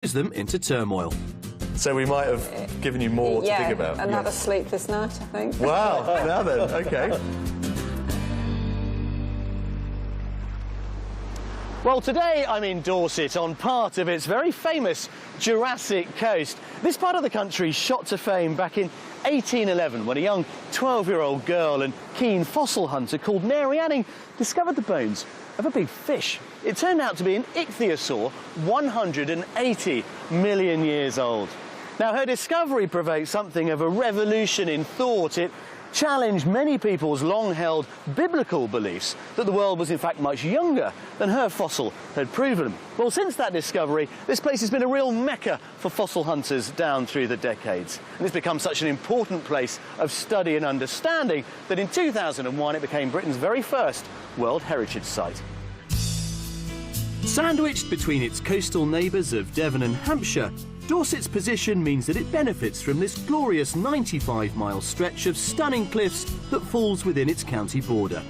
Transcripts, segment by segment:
them into turmoil. So we might have given you more to think about. Yeah, another sleepless night, I think. Wow, now then, OK. Well, today I'm in Dorset on part of its very famous Jurassic coast. This part of the country shot to fame back in 1811 when a young 12-year-old girl and keen fossil hunter called Mary Anning discovered the bones of a big fish. It turned out to be an ichthyosaur 180 million years old. Now, her discovery provoked something of a revolution in thought. It challenged many people's long-held biblical beliefs that the world was in fact much younger than her fossil had proven. Well, since that discovery, this place has been a real mecca for fossil hunters down through the decades. And it's become such an important place of study and understanding that in 2001 it became Britain's very first World Heritage Site. Sandwiched between its coastal neighbours of Devon and Hampshire, Dorset's position means that it benefits from this glorious 95-mile stretch of stunning cliffs that falls within its county border.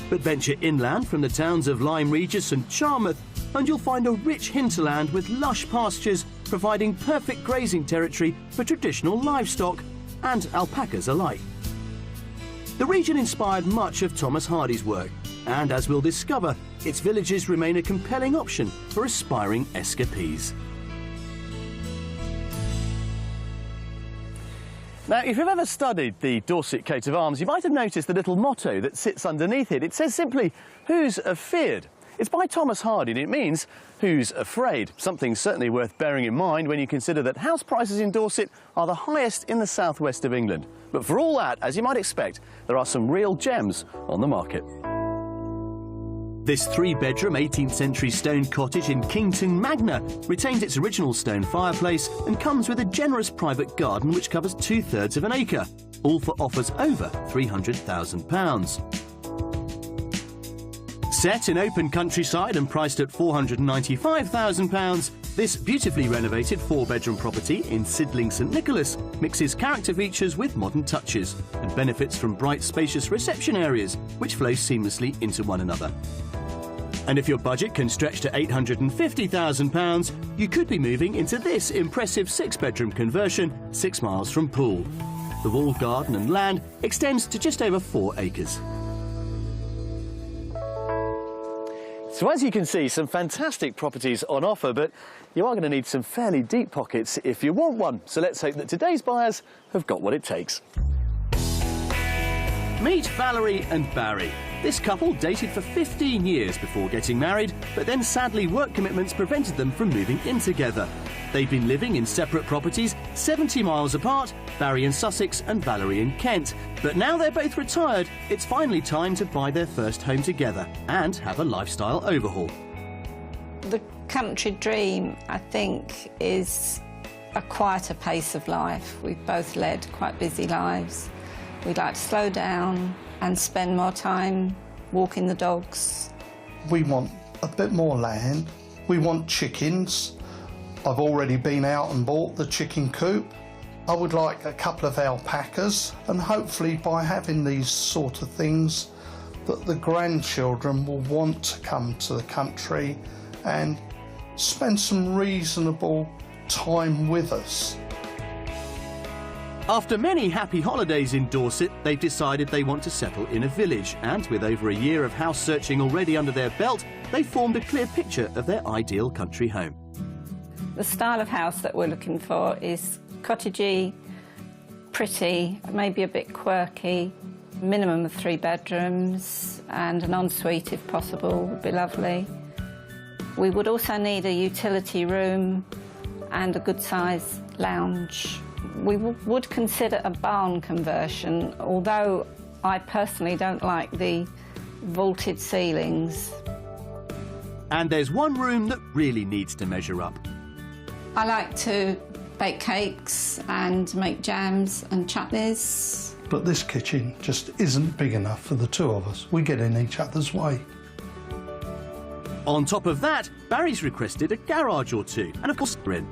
But venture inland from the towns of Lyme Regis and Charmouth, and you'll find a rich hinterland with lush pastures providing perfect grazing territory for traditional livestock and alpacas alike. The region inspired much of Thomas Hardy's work, and as we'll discover, its villages remain a compelling option for aspiring escapees. Now, if you've ever studied the Dorset coat of arms, you might have noticed the little motto that sits underneath it. It says simply, "Who's afeard?" It's by Thomas Hardy, and it means, "Who's afraid?" Something certainly worth bearing in mind when you consider that house prices in Dorset are the highest in the southwest of England. But for all that, as you might expect, there are some real gems on the market. This 3-bedroom 18th century stone cottage in Kington Magna retains its original stone fireplace and comes with a generous private garden which covers 2/3 of an acre, all for offers over £300,000. Set in open countryside and priced at £495,000, this beautifully renovated 4-bedroom property in Sidling St Nicholas mixes character features with modern touches and benefits from bright, spacious reception areas which flow seamlessly into one another. And if your budget can stretch to £850,000, you could be moving into this impressive 6-bedroom conversion 6 miles from Poole. The walled garden and land extends to just over 4 acres. So as you can see, some fantastic properties on offer, but you are going to need some fairly deep pockets if you want one. So let's hope that today's buyers have got what it takes. Meet Valerie and Barry. This couple dated for 15 years before getting married, but then sadly work commitments prevented them from moving in together. They've been living in separate properties 70 miles apart, Barry in Sussex and Valerie in Kent. But now they're both retired, it's finally time to buy their first home together and have a lifestyle overhaul. The country dream, I think, is a quieter pace of life. We've both led quite busy lives. We'd like to slow down and spend more time walking the dogs. We want a bit more land. We want chickens. I've already been out and bought the chicken coop. I would like a couple of alpacas, and hopefully by having these sort of things that the grandchildren will want to come to the country and spend some reasonable time with us. After many happy holidays in Dorset, they've decided they want to settle in a village, and with over a year of house searching already under their belt, they formed a clear picture of their ideal country home. The style of house that we're looking for is cottagey, pretty, maybe a bit quirky, minimum of 3 bedrooms and an ensuite if possible would be lovely. We would also need a utility room and a good size lounge. We would consider a barn conversion, although I personally don't like the vaulted ceilings. And there's one room that really needs to measure up. I like to bake cakes and make jams and chutneys. But this kitchen just isn't big enough for the two of us. We get in each other's way. On top of that, Barry's requested a garage or two, and of course we're in.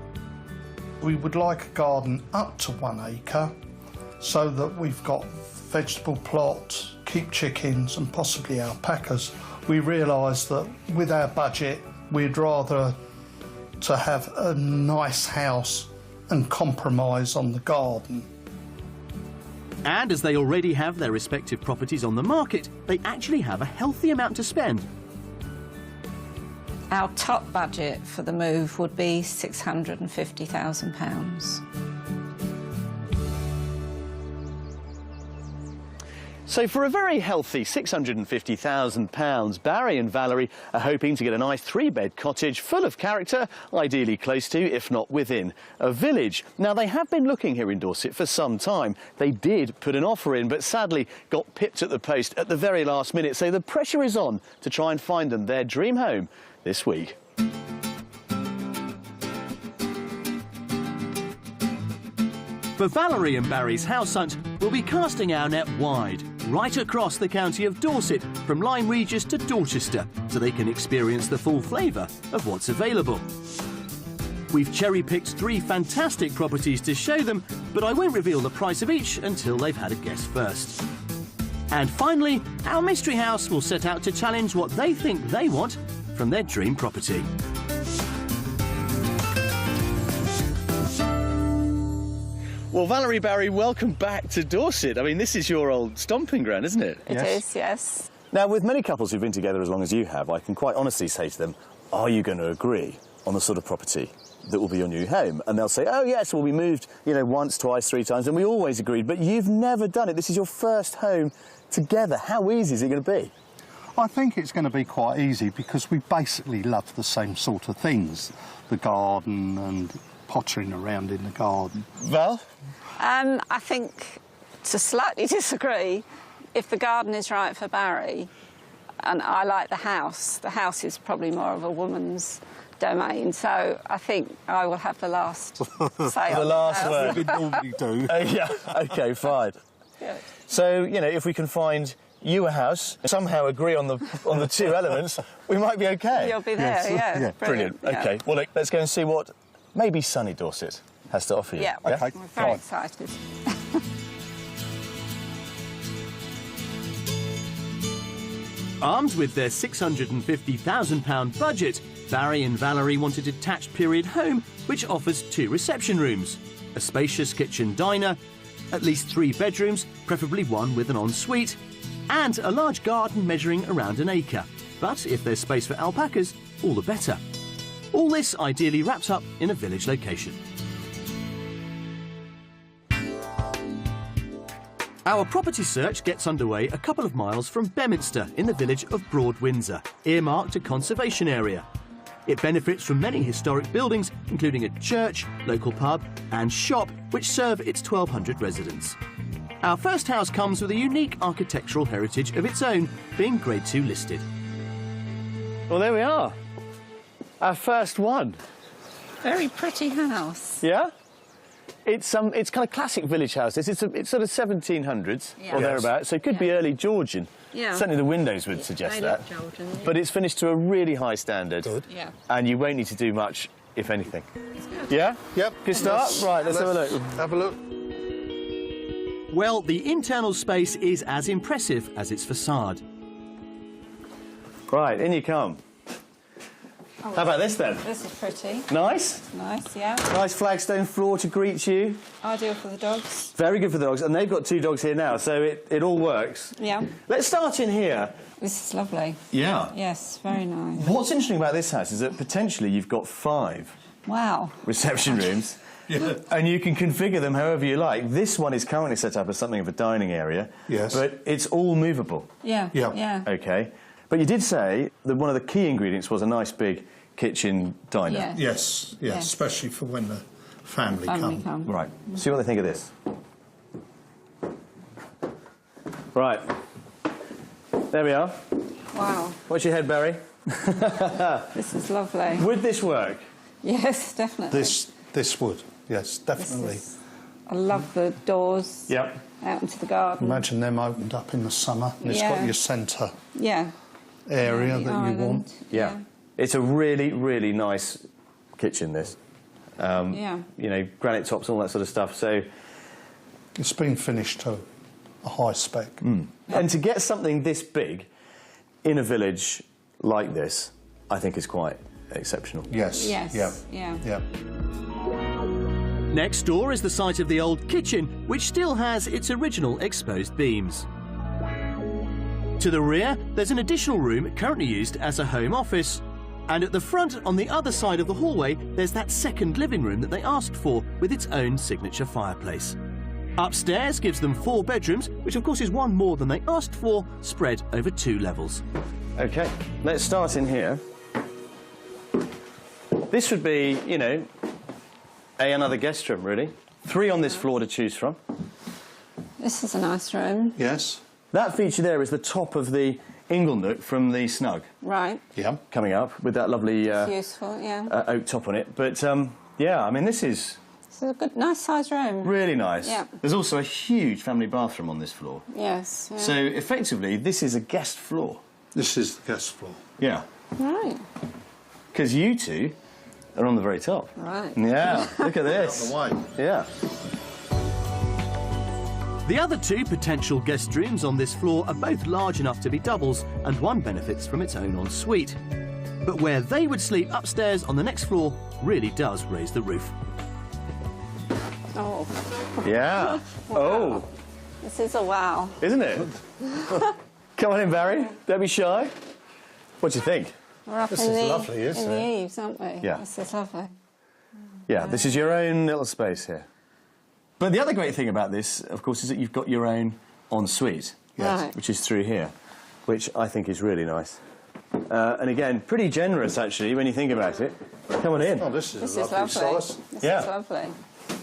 We would like a garden up to 1 acre so that we've got vegetable plot, keep chickens and possibly alpacas. We realised that with our budget we'd rather to have a nice house and compromise on the garden. And as they already have their respective properties on the market, they actually have a healthy amount to spend. Our top budget for the move would be £650,000. So for a very healthy £650,000, Barry and Valerie are hoping to get a nice 3-bed cottage full of character, ideally close to, if not within, a village. Now, they have been looking here in Dorset for some time. They did put an offer in, but sadly got pipped at the post at the very last minute. So the pressure is on to try and find them their dream home this week. For Valerie and Barry's house hunt, we'll be casting our net wide, right across the county of Dorset, from Lyme Regis to Dorchester, so they can experience the full flavour of what's available. We've cherry-picked 3 fantastic properties to show them, but I won't reveal the price of each until they've had a guess first. And finally, our mystery house will set out to challenge what they think they want from their dream property. Well, Valerie, Barry, welcome back to Dorset. I mean, this is your old stomping ground, isn't it? It is, yes. Now, with many couples who've been together as long as you have, I can quite honestly say to them, are you going to agree on the sort of property that will be your new home? And they'll say, oh, yes, well, we moved, you know, once, twice, 3 times, and we always agreed. But you've never done it. This is your first home together. How easy is it going to be? I think it's going to be quite easy because we basically love the same sort of things, the garden and pottering around in the garden. Val? I think, to slightly disagree, if the garden is right for Barry, and I like the house is probably more of a woman's domain, so I think I will have the last say The last word. We normally do. Yeah, OK, fine. Good. So, you know, if we can find you a house, somehow agree on the 2 elements, we might be OK. You'll be there, yeah. Brilliant. Yeah. OK, well, look, let's go and see what maybe sunny Dorset has to offer you. Yeah, OK, we're very excited. Armed with their £650,000 budget, Barry and Valerie want a detached period home which offers 2 reception rooms, a spacious kitchen diner, at least 3 bedrooms, preferably one with an ensuite, and a large garden measuring around an acre. But if there's space for alpacas, all the better. All this ideally wraps up in a village location. Our property search gets underway a couple of miles from Beminster in the village of Broad Windsor, earmarked a conservation area. It benefits from many historic buildings, including a church, local pub and shop, which serve its 1,200 residents. Our first house comes with a unique architectural heritage of its own, being Grade 2 listed. Well, there we are. Our first one. Very pretty house. Yeah? It's kind of classic village house. It's sort of 1700s or thereabouts, so it could be early Georgian. Yeah. Certainly the windows would suggest They that. look Georgian, yeah. But it's finished to a really high standard. Good. Yeah. And you won't need to do much, if anything. Yeah? Yep. Good start? Right, let's have a look. Have a look. Well, the internal space is as impressive as its facade. Right, in you come. Oh, How about this then? This is pretty. Nice? Nice, yeah. Nice flagstone floor to greet you. Ideal for the dogs. Very good for the dogs, and they've got 2 dogs here now, so it all works. Yeah. Let's start in here. This is lovely. Yeah. Yes, very nice. What's interesting about this house is that potentially you've got 5 Wow. reception rooms, and you can configure them however you like. This one is currently set up as something of a dining area, Yes. but it's all movable. Yeah. Yeah. Yeah. OK. But you did say that one of the key ingredients was a nice big kitchen diner. Yeah. Yes, Yes. especially for when the family come. Right. See what they think of this. Right. There we are. Wow. Watch your head, Barry. This is lovely. Would this work? Yes, definitely. This would, yes, definitely. I love the doors Yep. out into the garden. Imagine them opened up in the summer and it's got Yeah. your centre Yeah. area The that you island. want. Yeah. It's a really, really nice kitchen, this. Yeah. You know, granite tops, all that sort of stuff. So, It's been finished to a high spec. and to get something this big in a village like this, I think is quite exceptional. Yes. Yes. Yeah. Yeah. Next door is the site of the old kitchen, which still has its original exposed beams. To the rear, there's an additional room currently used as a home office. And at the front, on the other side of the hallway, there's that second living room that they asked for, with its own signature fireplace. Upstairs gives them 4 bedrooms, which of course is one more than they asked for, spread over 2 levels. OK, let's start in here. This would be, you know, another guest room, really. 3 on this floor to choose from. This is a nice room. Yes. That feature there is the top of the inglenook from the snug. Right. Yeah. Coming up with that lovely It's useful, yeah. oak top on it. But, yeah, I mean, this is It's a good, nice sized room. really nice. Yeah. There's also a huge family bathroom on this floor. Yes. Yeah. So, effectively, this is a guest floor. This is the guest floor. Yeah. Right. Because you two are on the very top. Right. Yeah, look at this. Out the way. Yeah. The other 2 potential guest rooms on this floor are both large enough to be doubles, and one benefits from its own ensuite. But where they would sleep upstairs on the next floor really does raise the roof. Oh, Yeah. Oh, this is a wow. isn't it? Come on in, Barry. Don't be shy. What do you think? We're up This in is the, lovely, isn't in the it? eaves, aren't we? Yeah. This is lovely. Yeah, this is your own little space here. But the other great thing about this, of course, is that you've got your own ensuite, Yes. Right. which is through here, which I think is really nice. And again, pretty generous, actually, when you think about it. Come on in. Oh, this is This a is lovely lovely. size. This Yeah. is lovely.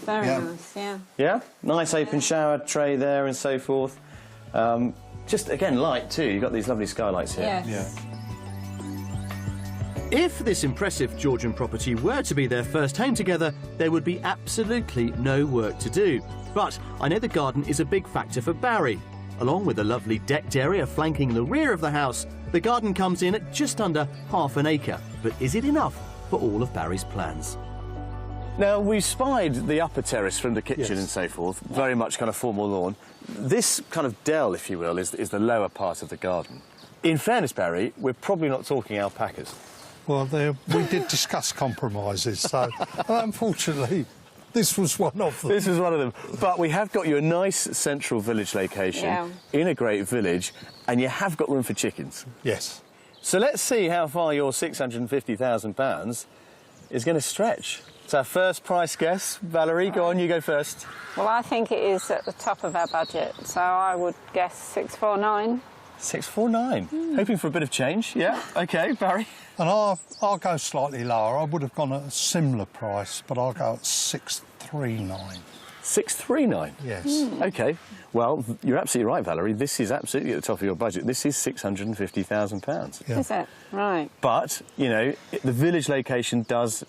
Very Yeah. nice, yeah. Yeah? Nice open shower tray there and so forth. Just, again, light, too. You've got these lovely skylights here. Yes. Yeah. If this impressive Georgian property were to be their first home together, there would be absolutely no work to do. But I know the garden is a big factor for Barry. Along with a lovely decked area flanking the rear of the house, the garden comes in at just under ½ an acre. But is it enough for all of Barry's plans? Now, we've spied the upper terrace from the kitchen Yes. and so forth, very much kind of formal lawn. This kind of dell, if you will, is the lower part of the garden. In fairness, Barry, we're probably not talking alpacas. Well, we did discuss compromises, so unfortunately, this was one of them. This is one of them. But we have got you a nice central village location Yeah. in a great village, and you have got room for chickens. Yes. So let's see how far your £650,000 is going to stretch. It's our first price guess. Valerie, go on, you go first. Well, I think it is at the top of our budget, so I would guess 649. 649. Hoping for a bit of change. Yeah. OK, Barry. And I'll go slightly lower. I would have gone at a similar price, but I'll go at 639. 639. Yes. OK. Well, you're absolutely right, Valerie. This is absolutely at the top of your budget. This is £650,000. Yeah. Is it? Right. But, you know, the village location does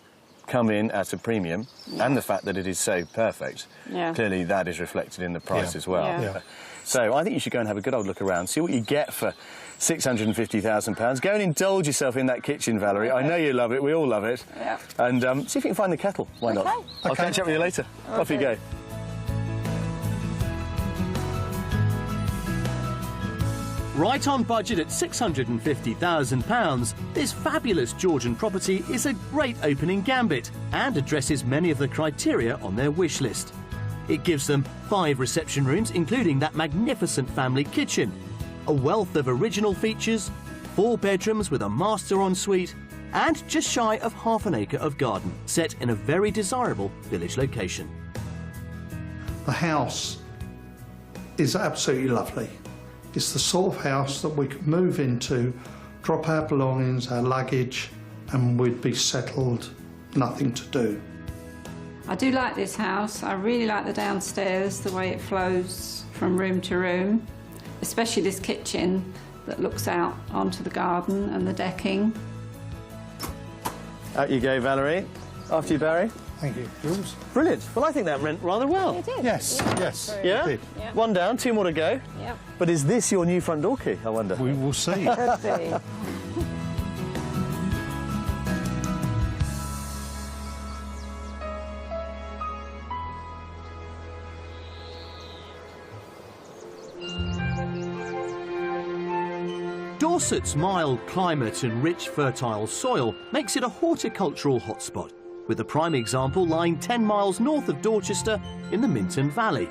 come in at a premium, and the fact that it is so perfect, Yeah. clearly that is reflected in the price Yeah. as well. Yeah. Yeah. So I think you should go and have a good old look around, see what you get for £650,000. Go and indulge yourself in that kitchen, Valerie. I know you love it. We all love it. Yeah. And see if you can find the kettle. Why not? Okay. I'll Okay. catch up with you later. Off you Okay. go. Right on budget at £650,000, this fabulous Georgian property is a great opening gambit and addresses many of the criteria on their wish list. It gives them 5 reception rooms, including that magnificent family kitchen, a wealth of original features, 4 bedrooms with a master ensuite, and just shy of ½ an acre of garden, set in a very desirable village location. The house is absolutely lovely. It's the sort of house that we could move into, drop our belongings, our luggage, and we'd be settled, nothing to do. I do like this house. I really like the downstairs, the way it flows from room to room, especially this kitchen that looks out onto the garden and the decking. Out you go, Valerie. After you, Barry. Thank you, Jules. Brilliant. Well, I think that went rather well. It did. Yes, yes. Yeah? it did. Yeah. 1 down, 2 more to go. Yep. But is this your new front door key, I wonder? We will see. Could be. Dorset's mild climate and rich fertile soil makes it a horticultural hotspot, with the prime example lying 10 miles north of Dorchester in the Minton Valley.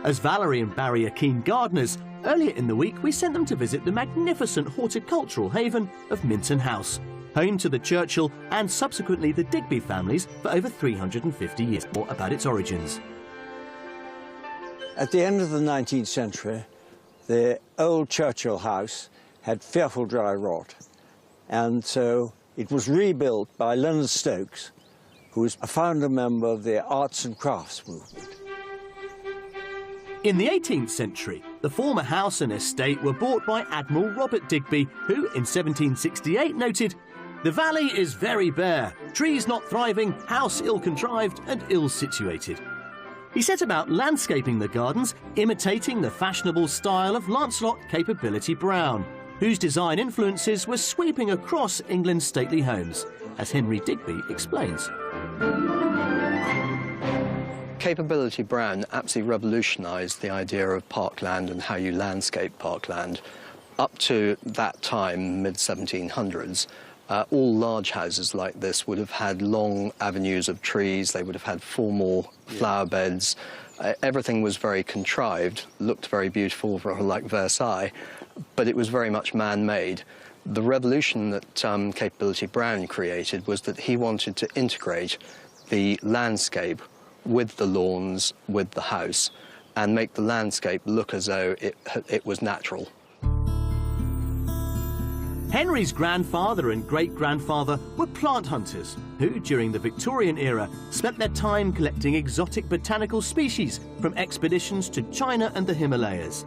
As Valerie and Barry are keen gardeners, earlier in the week we sent them to visit the magnificent horticultural haven of Minton House, home to the Churchill and subsequently the Digby families for over 350 years. More about its origins. At the end of the 19th century, the old Churchill house had fearful dry rot, and so it was rebuilt by Leonard Stokes, who was a founder member of the arts and crafts movement. In the 18th century, the former house and estate were bought by Admiral Robert Digby, who in 1768 noted, "The valley is very bare, trees not thriving, house ill-contrived and ill-situated." He set about landscaping the gardens, imitating the fashionable style of Lancelot Capability Brown, whose design influences were sweeping across England's stately homes, as Henry Digby explains. Capability Brown absolutely revolutionised the idea of parkland and how you landscape parkland. Up to that time, mid-1700s, all large houses like this would have had long avenues of trees, they would have had formal flower beds. Everything was very contrived, looked very beautiful, like Versailles, but it was very much man-made. The revolution that Capability Brown created was that he wanted to integrate the landscape with the lawns, with the house, and make the landscape look as though it was natural. Henry's grandfather and great-grandfather were plant hunters who, during the Victorian era, spent their time collecting exotic botanical species from expeditions to China and the Himalayas.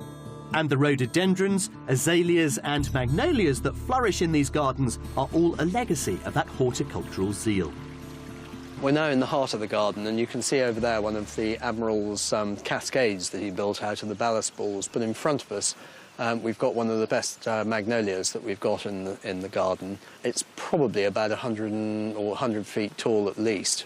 And the rhododendrons, azaleas and magnolias that flourish in these gardens are all a legacy of that horticultural zeal. We're now in the heart of the garden, and you can see over there one of the Admiral's cascades that he built out of the ballast balls. But in front of us, we've got one of the best magnolias that we've got in the garden. It's probably about 100 feet tall at least.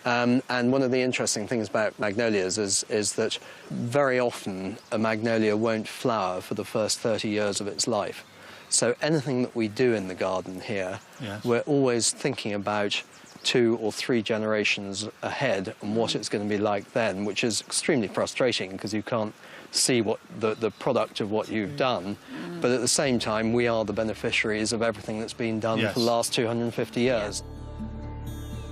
And one of the interesting things about magnolias is that very often a magnolia won't flower for the first 30 years of its life. So anything that we do in the garden here, yes, we're always thinking about 2 or 3 generations ahead and what it's going to be like then, which is extremely frustrating because you can't see what the product of what you've done, but at the same time we are the beneficiaries of everything that's been done, yes, for the last 250 years.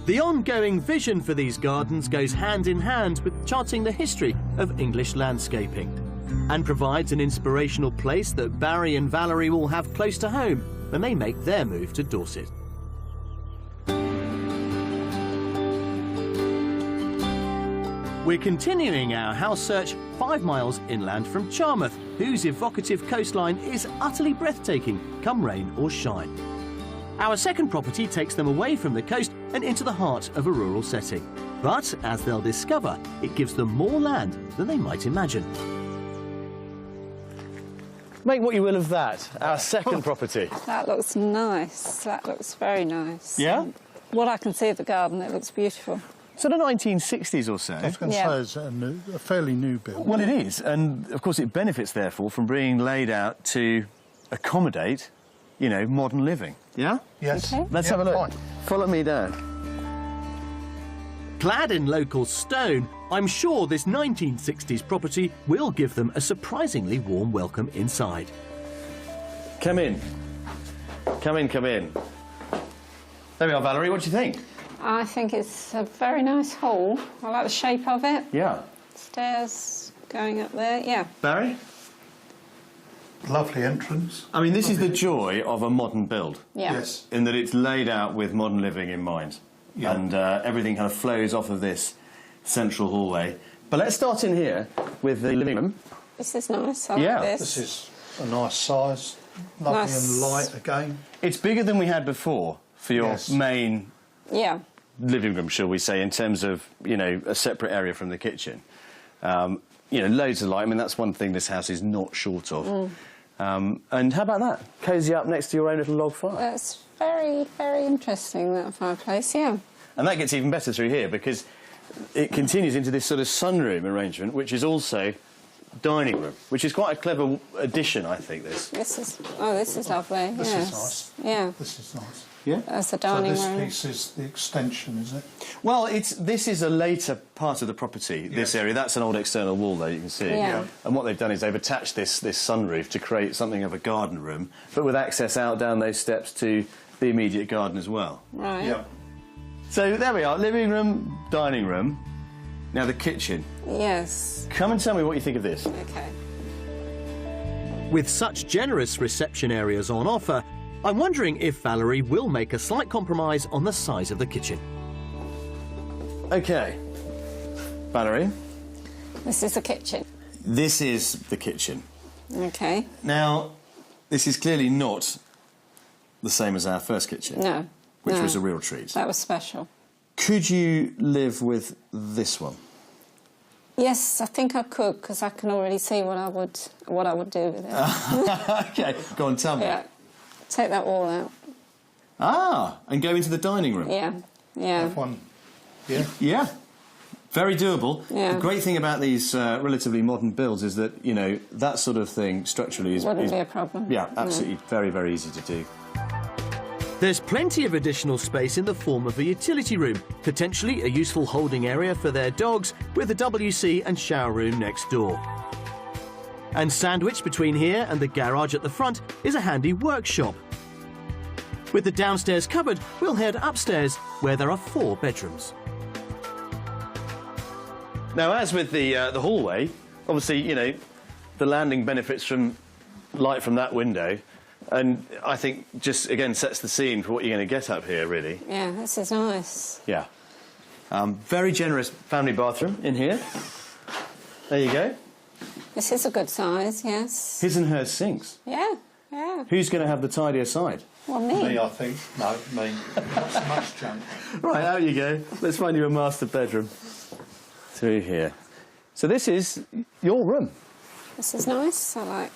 The ongoing vision for these gardens goes hand in hand with charting the history of English landscaping and provides an inspirational place that Barry and Valerie will have close to home when they make their move to Dorset. We're continuing our house search 5 miles inland from Charmouth, whose evocative coastline is utterly breathtaking, come rain or shine. Our second property takes them away from the coast and into the heart of a rural setting. But, as they'll discover, it gives them more land than they might imagine. Make what you will of that, our second property. That looks nice. That looks very nice. Yeah? What I can see of the garden, it looks beautiful. Sort of 1960s or so. I was going to say it's a fairly new build. Well, it is, and of course it benefits, therefore, from being laid out to accommodate, you know, modern living. Yeah? Yes. Okay. Let's have a look. Fine. Follow me down. Clad in local stone, I'm sure this 1960s property will give them a surprisingly warm welcome inside. Come in. Come in, come in. There we are, Valerie. What do you think? I think it's a very nice hall. I like the shape of it. Yeah. Stairs going up there, yeah. Barry? Lovely entrance. I mean, this is the joy of a modern build. Yeah. Yes. In that it's laid out with modern living in mind. Yeah. And everything kind of flows off of this central hallway. But let's start in here with the living room. This is nice. I Yeah. like This is a nice size, lovely Nice. and light again. It's bigger than we had before for your Yes. main Yeah. living room, shall we say, in terms of, you know, a separate area from the kitchen. You know, loads of light. I mean, that's one thing this house is not short of. And how about that? Cosy up next to your own little log fire. That's very, very interesting, that fireplace, yeah. And that gets even better through here because it continues into this sort of sunroom arrangement, which is also dining room, which is quite a clever addition, I think, this. This is lovely. This yes. is nice. Yeah. This is nice. Yeah? That's the So dining this room. piece is the extension, is it? Well, this is a later part of the property, this Yes. area. That's an old external wall there, you can see. Yeah. And what they've done is they've attached this sunroof to create something of a garden room, but with access out down those steps to the immediate garden as well. Right. Yeah. So there we are, living room, dining room. Now the kitchen. Yes. Come and tell me what you think of this. Okay. With such generous reception areas on offer, I'm wondering if Valerie will make a slight compromise on the size of the kitchen. OK. Valerie, This is the kitchen. this is the kitchen. Okay. Now, this is clearly not the same as our first kitchen, No. which no. was a real treat. That was special. Could you live with this one? Yes, I think I could, because I can already see what I would do with it. OK, go on, tell me. Yeah. Take that wall out. Ah, and go into the dining room. Yeah. Yeah. Have one. Yeah. Yeah, very doable. Yeah. The great thing about these relatively modern builds is that, you know, that sort of thing structurally is... Wouldn't be a problem. Yeah, absolutely. Very, very easy to do. There's plenty of additional space in the form of a utility room, potentially a useful holding area for their dogs, with a WC and shower room next door. And sandwiched between here and the garage at the front is a handy workshop. With the downstairs cupboard, we'll head upstairs, where there are 4 bedrooms. Now, as with the hallway, obviously, you know, the landing benefits from light from that window, and I think just, again, sets the scene for what you're going to get up here, really. Yeah, this is nice. Yeah. Very generous family bathroom in here. There you go. This is a good size, yes. His and hers sinks. Yeah, yeah. Who's going to have the tidier side? Well, me. Me, I think. No, me. Not much junk. Right, out you go. Let's find you a master bedroom. Through here. So this is your room. This is nice. I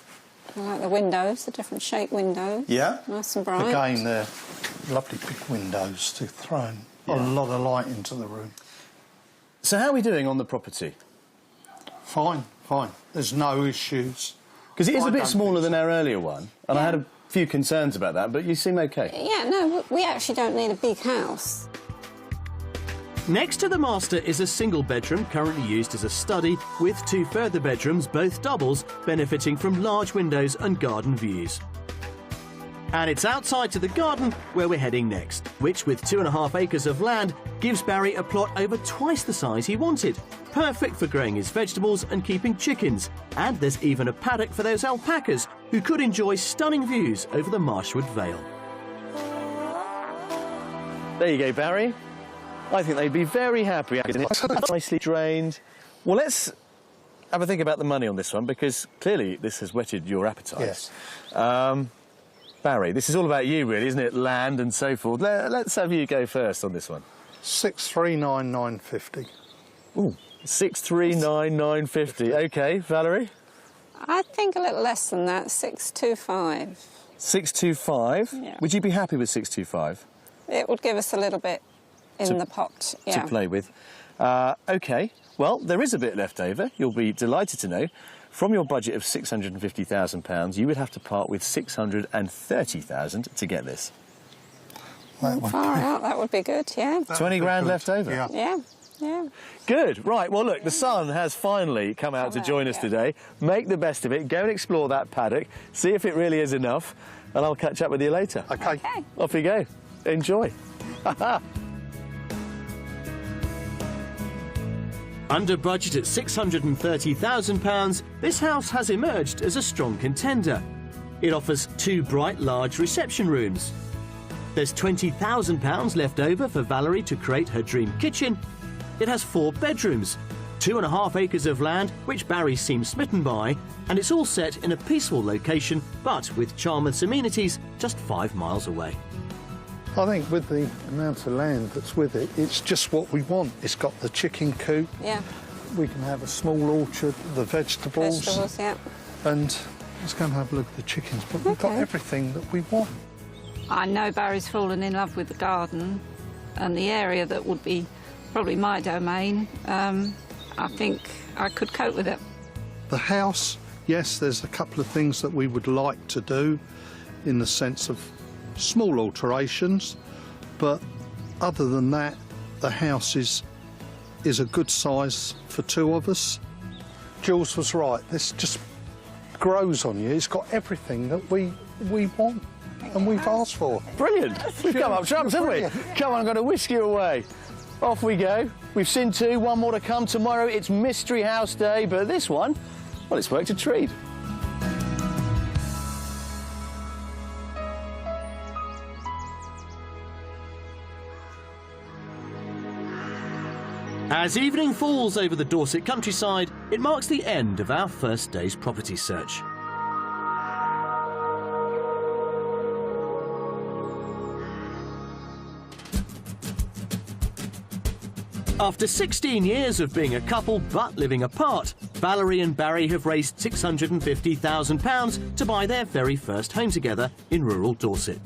like the windows, the different shaped windows. Yeah. Nice and bright. Again, they're lovely big windows to throw a lot of light into the room. So how are we doing on the property? Fine, fine. There's no issues. Because it is I a bit don't smaller think than so. our earlier one, and I had a few concerns about that, but you seem OK. Yeah, no, we actually don't need a big house. Next to the master is a single bedroom currently used as a study, with 2 further bedrooms, both doubles, benefiting from large windows and garden views. And it's outside to the garden where we're heading next, which, with 2.5 acres of land, gives Barry a plot over twice the size he wanted. Perfect for growing his vegetables and keeping chickens. And there's even a paddock for those alpacas, who could enjoy stunning views over the Marshwood Vale. There you go, Barry. I think they'd be very happy. Nicely drained. Well, let's have a think about the money on this one, because clearly this has whetted your appetite. Yes. Barry, this is all about you, really, isn't it? Land and so forth. Let's have you go first on this one. 639,950. Ooh, 639,950. OK, Valerie? I think a little less than that, 625. 625. Yeah. Would you be happy with 625? It would give us a little bit in the pot, yeah. To play with. OK, well, there is a bit left over. You'll be delighted to know. From your budget of £650,000, you would have to part with £630,000 to get this. Far out, that would be good, yeah. 20 grand left over. Yeah. Yeah, yeah. Good. Right, well, look, the sun has finally come out to join us today. Make the best of it. Go and explore that paddock. See if it really is enough. And I'll catch up with you later. OK. Okay. Off you go. Enjoy. Under budget at £630,000, this house has emerged as a strong contender. It offers 2 bright, large reception rooms. There's £20,000 left over for Valerie to create her dream kitchen. It has 4 bedrooms, 2.5 acres of land, which Barry seems smitten by, and it's all set in a peaceful location, but with charmless amenities just 5 miles away. I think with the amount of land that's with it, it's just what we want. It's got the chicken coop. Yeah, We can have a small orchard, the vegetables. vegetables, yeah. And let's go and have a look at the chickens. But we've got Okay. everything that we want. I know Barry's fallen in love with the garden and the area that would be probably my domain. I think I could cope with it. The house, yes, there's a couple of things that we would like to do in the sense of small alterations, but other than that, the house is a good size for two of us. Jules was right, this just grows on you. It's got everything that we want and we've asked for. Brilliant. We've come up trumps, haven't we? Come on, I'm going to whisk you away. Off we go. We've seen two, one more to come. Tomorrow it's Mystery House Day, but this one, well, it's worked a treat. As evening falls over the Dorset countryside, it marks the end of our first day's property search. After 16 years of being a couple but living apart, Valerie and Barry have raised £650,000 to buy their very first home together in rural Dorset.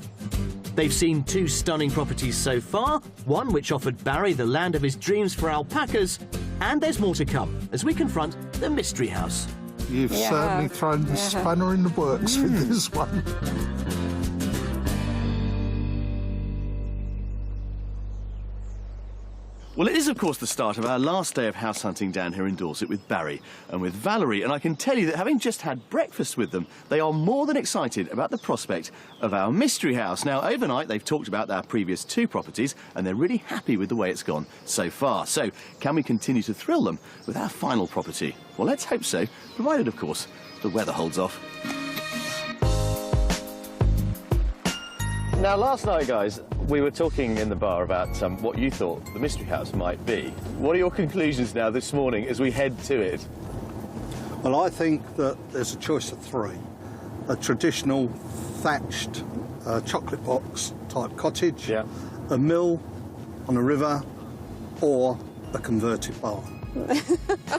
They've seen two stunning properties so far, one which offered Barry the land of his dreams for alpacas, and there's more to come as we confront the mystery house. You've certainly thrown the spanner in the works with this one. Well, it is, of course, the start of our last day of house hunting down here in Dorset with Barry and with Valerie, and I can tell you that having just had breakfast with them, they are more than excited about the prospect of our mystery house. Now, overnight, they've talked about our previous two properties, and they're really happy with the way it's gone so far. So, can we continue to thrill them with our final property? Well, let's hope so, provided, of course, the weather holds off. Now, last night, guys, we were talking in the bar about what you thought the mystery house might be. What are your conclusions now this morning as we head to it? Well, I think that there's a choice of three. A traditional thatched chocolate box type cottage, a mill on a river, or a converted barn.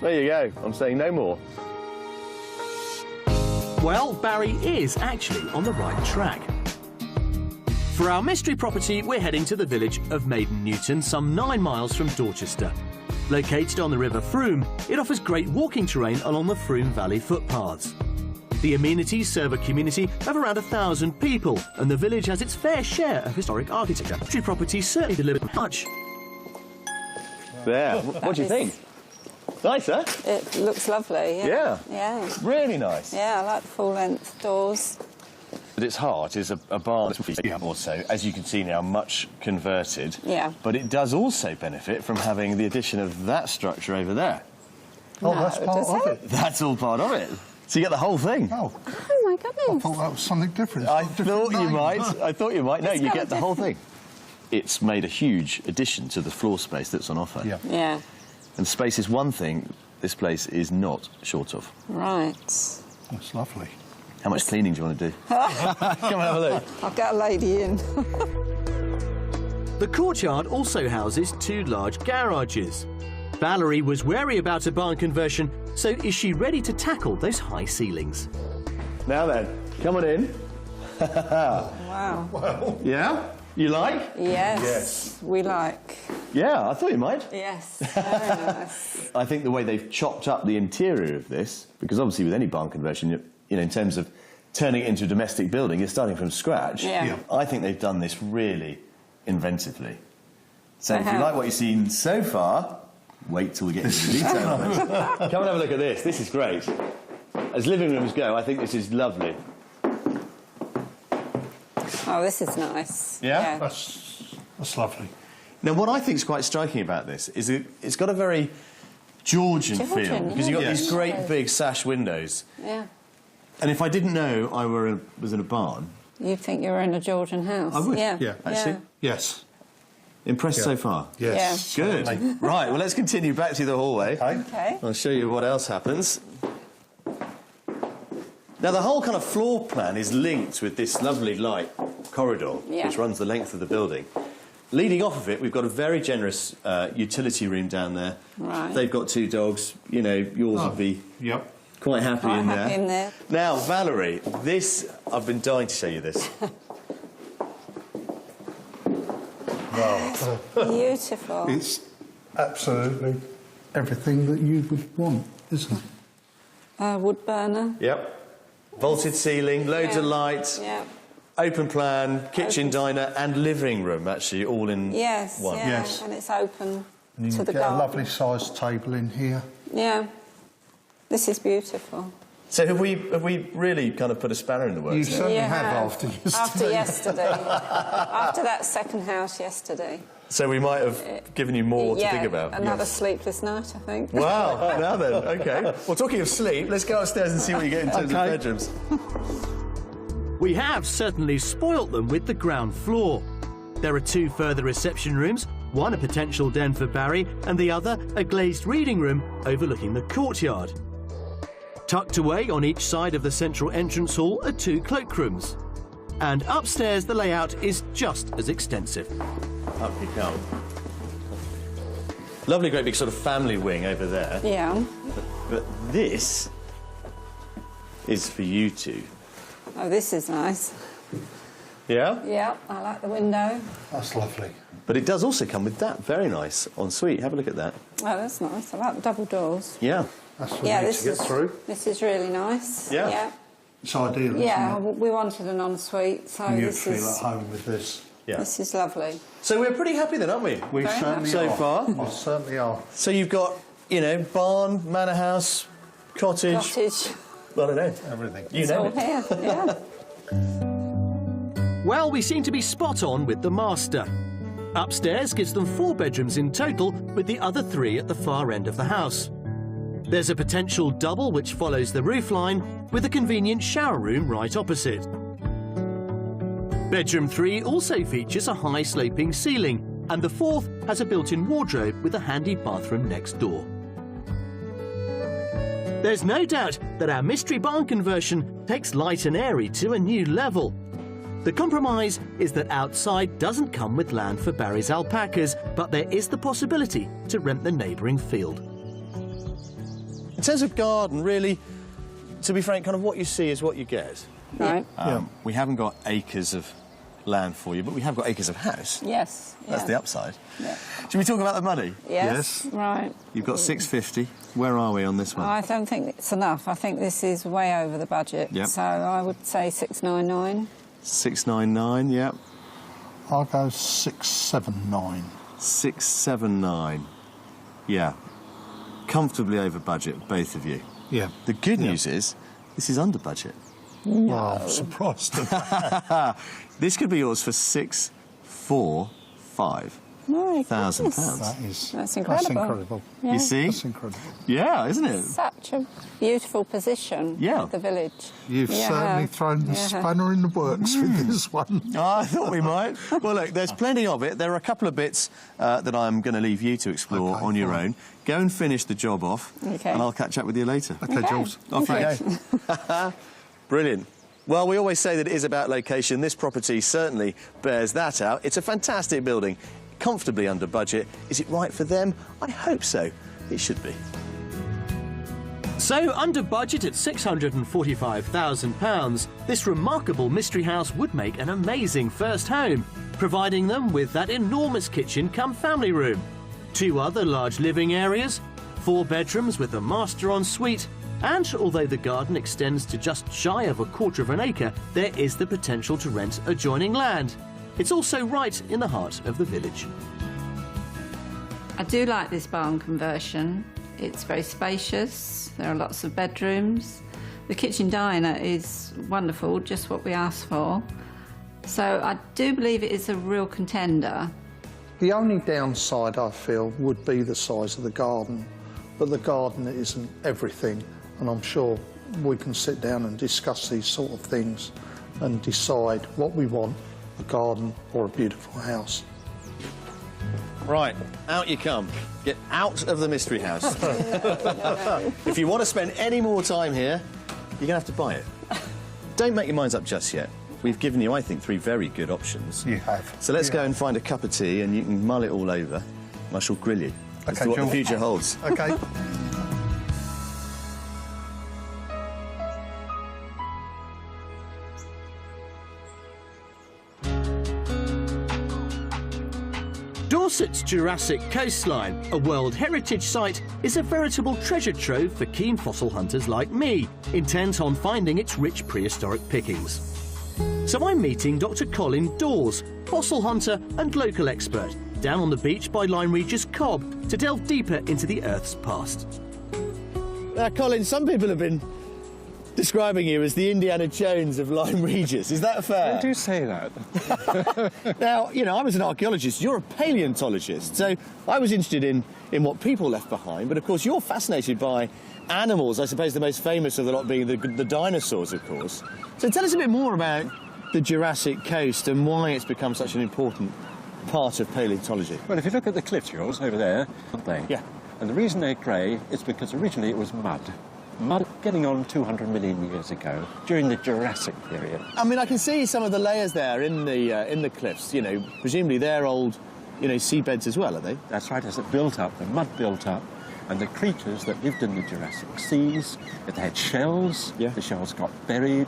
There you go. I'm saying no more. Well, Barry is actually on the right track. For our mystery property, we're heading to the village of Maiden Newton, some 9 miles from Dorchester. Located on the River Frome, it offers great walking terrain along the Frome Valley footpaths. The amenities serve a community of around 1,000 people, and the village has its fair share of historic architecture. Mystery properties certainly deliver much. There. What do you think? Nice, huh? It looks lovely. Yeah. Yeah. Really nice. Yeah, I like the full-length doors. At its heart is a barn also, as you can see now, much converted. Yeah. But it does also benefit from having the addition of that structure over there. Oh, that's part of it. That's all part of it. So you get the whole thing. Oh, Oh, my goodness. I thought that was something different. I thought you might. I thought you might. No, It's you got get a the whole thing. It's made a huge addition to the floor space that's on offer. Yeah. Yeah. And space is one thing this place is not short of. Right. That's lovely. How much cleaning do you want to do? Come and have a look. I'll get a lady in. The courtyard also houses two large garages. Valerie was wary about a barn conversion, so is she ready to tackle those high ceilings? Now then, come on in. Wow. Yeah? You like? Yes. We like. Yeah, I thought you might. Yes. Very nice. I think the way they've chopped up the interior of this, because obviously with any barn conversion, you know, in terms of turning it into a domestic building, you're starting from scratch. Yeah. I think they've done this really inventively. So They if you have. like what you've seen so far, wait till we get into the detail of it. Come and have a look at this. This is great. As living rooms go, I think this is lovely. Oh, this is nice. Yeah? That's lovely. Now, what I think is quite striking about this is it's got a very Georgian feel, Georgian, because you've got yeah. these great Yes. big sash windows. Yeah. And if I didn't know I was in a barn, You'd think you were in a Georgian house. I would, Yeah. yeah. actually, Yes. impressed Yeah. so far? Yes. Good. certainly. Right, well, let's continue back to the hallway. Okay. I'll show you what else happens. Now, the whole kind of floor plan is linked with this lovely light corridor, Yeah. which runs the length of the building. Leading off of it, we've got a very generous utility room down there. Right. They've got two dogs. You know, yours would be Yep. quite happy Quite in there. happy in there. Now, Valerie, this, I've been dying to show you this. Wow. Beautiful. It's absolutely everything that you would want, isn't it? Wood burner. Yep. Vaulted ceiling, loads of lights. Yeah. Open plan, kitchen, diner and living room, actually, all in Yes, one. yeah, Yes. and it's open And you to can the get a garden. lovely sized table in here. Yeah. This is beautiful. So have we really kind of put a spanner in the works? You there? certainly You have have. after yesterday. After yesterday. After that second house yesterday. So we might have given you more to think about. Another sleepless night, I think. Wow, now then, OK. Well, talking of sleep, let's go upstairs and see what you get in terms of bedrooms. We have certainly spoilt them with the ground floor. There are 2 further reception rooms, one a potential den for Barry and the other a glazed reading room overlooking the courtyard. Tucked away on each side of the central entrance hall are 2 cloakrooms. And upstairs the layout is just as extensive. Up you come. Lovely, great big sort of family wing over there. Yeah. But this is for you two. Oh, this is nice. Yeah? Yeah, I like the window. That's lovely. But it does also come with that very nice ensuite. Have a look at that. Oh, that's nice. I like the double doors. Yeah. That's what Yeah, we need this to get is through. This is really nice. Yeah. Yeah. It's ideal, Yeah, isn't we wanted an ensuite, so it? You'd this feel is at home with this. Yeah. this is lovely. So we're pretty happy then, aren't we? We Very certainly So are. far. We certainly are. So you've got, you know, barn, manor house, cottage. Cottage. I don't know. Everything. You It's know all it. here. Yeah. Well, we seem to be spot on with the master. Upstairs gives them 4 bedrooms in total, with the other 3 at the far end of the house. There's a potential double which follows the roofline, with a convenient shower room right opposite. Bedroom 3 also features a high sloping ceiling, and the 4th has a built-in wardrobe with a handy bathroom next door. There's no doubt that our mystery barn conversion takes light and airy to a new level. The compromise is that outside doesn't come with land for Barry's alpacas, but there is the possibility to rent the neighbouring field. In terms of garden, really, to be frank, kind of what you see is what you get. Right. We haven't got acres of land for you, but we have got acres of house. Yes. That's yeah. the upside. Yeah. Should we talk about the money? Yes. Yes. Right. You've got 650. Where are we on this one? I don't think it's enough. I think this is way over the budget. Yep. So I would say 699. 699, yep. I'll go 679. 679. Yeah. Comfortably over budget, both of you. Yeah. The good news is, this is under budget. Well, I'm surprised at that. This could be yours for £645,000. My That goodness. is... That's incredible. That's incredible. Yeah. You see? That's incredible. Yeah, isn't it? Such a beautiful position Yeah. at the village. You've certainly thrown the spanner in the works with this one. Oh, I thought we might. Well, look, there's plenty of it. There are a couple of bits that I'm going to leave you to explore Okay, on your fine. own. Go and finish the job off, Okay. and I'll catch up with you later. Okay, Jules. Off Okay. you go. Brilliant. Well, we always say that it is about location. This property certainly bears that out. It's a fantastic building, comfortably under budget. Is it right for them? I hope so. It should be. So, under budget at £645,000, this remarkable mystery house would make an amazing first home, providing them with that enormous kitchen come family room, 2 other large living areas, 4 bedrooms with a master ensuite, and although the garden extends to just shy of 1/4 of an acre, there is the potential to rent adjoining land. It's also right in the heart of the village. I do like this barn conversion. It's very spacious. There are lots of bedrooms. The kitchen diner is wonderful, just what we asked for. So I do believe it is a real contender. The only downside, I feel, would be the size of the garden. But the garden isn't everything, and I'm sure we can sit down and discuss these sort of things and decide what we want, a garden or a beautiful house. Right, out you come. Get out of the mystery house. If you want to spend any more time here, you're going to have to buy it. Don't make your minds up just yet. We've given you, I think, 3 very good options. You have. So let's go and find a cup of tea and you can mull it all over. And I shall grill you as Okay, to what the Jules. future holds. Okay. Dorset's Jurassic coastline, a World Heritage Site, is a veritable treasure trove for keen fossil hunters like me, intent on finding its rich prehistoric pickings. So I'm meeting Dr. Colin Dawes, fossil hunter and local expert, down on the beach by Lyme Regis Cobb to delve deeper into the Earth's past. Now, Colin, some people have been describing you as the Indiana Jones of Lyme Regis. Is that fair? Don't you say that? Now, you know, I was an archaeologist, you're a paleontologist, so I was interested in what people left behind, but of course you're fascinated by animals, I suppose the most famous of the lot being the dinosaurs, of course. So tell us a bit more about the Jurassic coast and why it's become such an important part of paleontology. Well, if you look at the cliffs yours over there, aren't they? Yeah. And the reason they're grey is because originally it was mud. Mud getting on 200 million years ago, during the Jurassic period. I mean, I can see some of the layers there in the cliffs, you know, presumably they're old, you know, seabeds as well, are they? That's right, as it built up, the mud built up, and the creatures that lived in the Jurassic seas, they had shells, yeah. The shells got buried,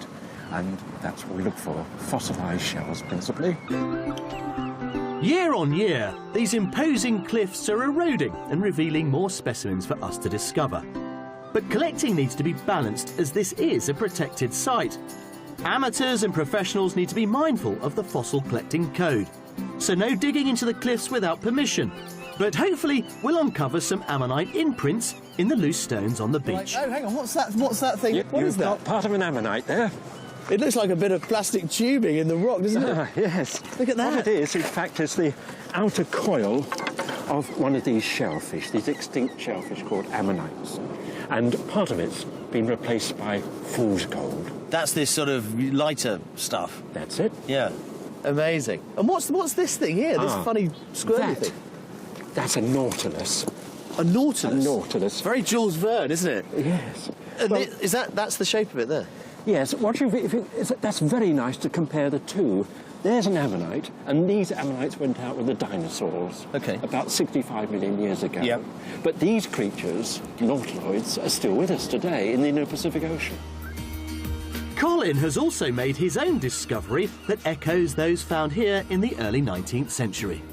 and that's what we look for, fossilised shells principally. Year on year, these imposing cliffs are eroding and revealing more specimens for us to discover. But collecting needs to be balanced, as this is a protected site. Amateurs and professionals need to be mindful of the fossil collecting code. So no digging into the cliffs without permission. But hopefully we'll uncover some ammonite imprints in the loose stones on the beach. Oh, hang on, what's that thing? What is that? You've got part of an ammonite there. It looks like a bit of plastic tubing in the rock, doesn't it? Yes. Look at that. What it is, in fact, is the outer coil of one of these shellfish, these extinct shellfish called ammonites. And part of it's been replaced by fool's gold. That's this sort of lighter stuff. That's it. Yeah. Amazing. And what's this thing here? This funny squirrely thing? That's a nautilus. A nautilus? A nautilus. Very Jules Verne, isn't it? Yes. And Well, that's the shape of it there? yes, that's very nice to compare the two. There's an ammonite, and these ammonites went out with the dinosaurs. Okay. About 65 million years ago. Yep. But these creatures, nautiloids, are still with us today in the Indo-Pacific Ocean. Colin has also made his own discovery that echoes those found here in the early 19th century.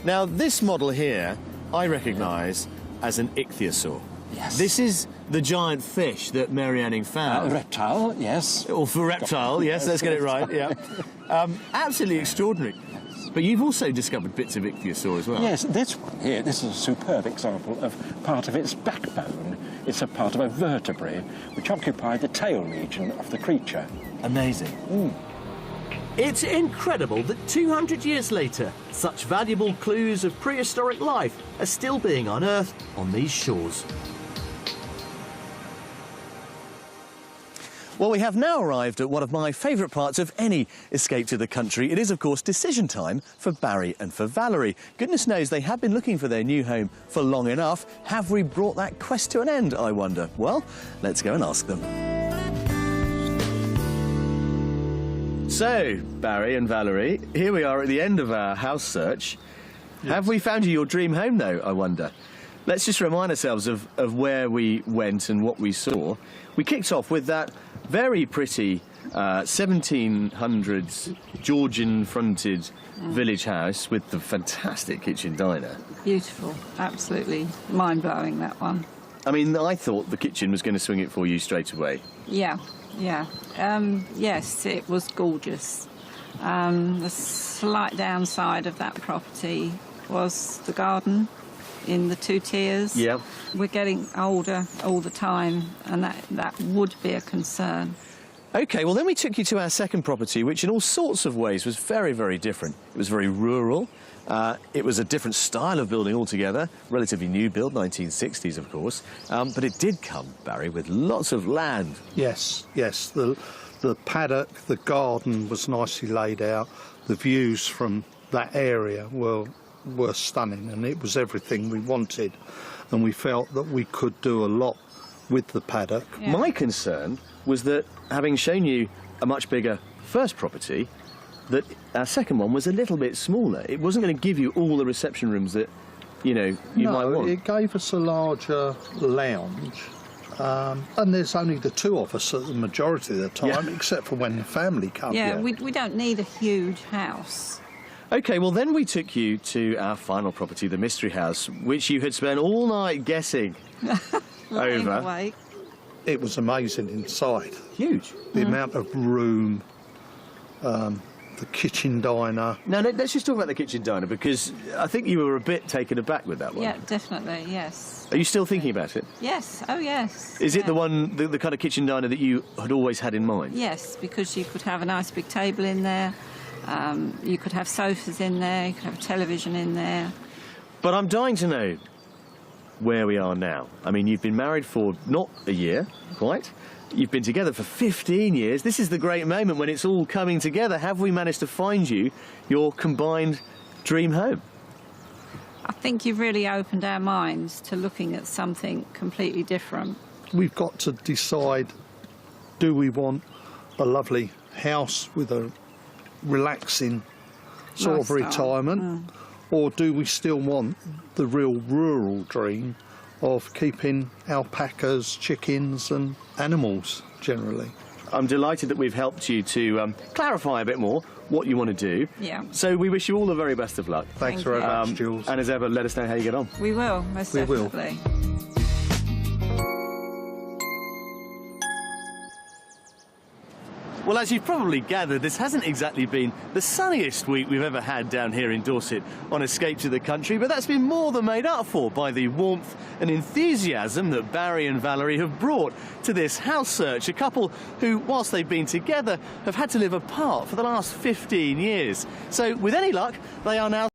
Now, this model here, I recognise as an ichthyosaur. Yes. This is the giant fish that Mary Anning found. Reptile, yes. Or for reptile, yes, let's get it right, yeah. Absolutely extraordinary. But you've also discovered bits of ichthyosaur as well. Yes, this one here, this is a superb example of part of its backbone. It's a part of a vertebrae which occupied the tail region of the creature. Amazing. It's incredible that 200 years later, such valuable clues of prehistoric life are still being unearthed on these shores. Well, we have now arrived at one of my favourite parts of any escape to the country. It is, of course, decision time for Barry and for Valerie. Goodness knows they have been looking for their new home for long enough. Have we brought that quest to an end, I wonder? Well, let's go and ask them. So, Barry and Valerie, here we are at the end of our house search. Yes. Have we found you your dream home, though, I wonder? Let's just remind ourselves of where we went and what we saw. We kicked off with that very pretty 1700s Georgian-fronted village house with the fantastic kitchen diner. Beautiful, absolutely mind-blowing, that one. I mean, I thought the kitchen was going to swing it for you straight away. Yeah. Yes, it was gorgeous. The slight downside of that property was the garden in the 2 tiers. Yeah. We're getting older all the time, and that would be a concern. OK, well, then we took you to our second property, which in all sorts of ways was very, very different. It was very rural. It was a different style of building altogether, relatively new build, 1960s, of course. But it did come, Barry, with lots of land. Yes. The paddock, the garden was nicely laid out. The views from that area were stunning, and it was everything we wanted. And we felt that we could do a lot with the paddock. Yeah. My concern was that, having shown you a much bigger first property, that our second one was a little bit smaller. It wasn't going to give you all the reception rooms that, you might want. It gave us a larger lounge. And there's only the two of us at the majority of the time, except for when the family come. Yeah, we don't need a huge house. OK, well, then we took you to our final property, the Mystery House, which you had spent all night guessing over. Awake. It was amazing inside. Huge. The amount of room, the kitchen diner. Now, let's just talk about the kitchen diner, because I think you were a bit taken aback with that one. Yeah, definitely, yes. Are you still thinking about it? Yes, oh yes. Is it Yeah. the one, the kind of kitchen diner that you had always had in mind? Yes, because you could have a nice big table in there, you could have sofas in there, you could have a television in there. But I'm dying to know where we are now. I mean, you've been married for not a year, quite. You've been together for 15 years. This is the great moment when it's all coming together. Have we managed to find you your combined dream home? I think you've really opened our minds to looking at something completely different. We've got to decide, do we want a lovely house with a relaxing sort of Lifestyle. retirement, or do we still want the real rural dream of keeping alpacas, chickens and animals generally? I'm delighted that we've helped you to clarify a bit more what you want to do. Yeah. So we wish you all the very best of luck. Thanks Thank very you. much, Jules. And as ever, let us know how you get on. We will, most We will. definitely. Well, as you've probably gathered, this hasn't exactly been the sunniest week we've ever had down here in Dorset on Escape to the Country, but that's been more than made up for by the warmth and enthusiasm that Barry and Valerie have brought to this house search, a couple who, whilst they've been together, have had to live apart for the last 15 years. So, with any luck, they are now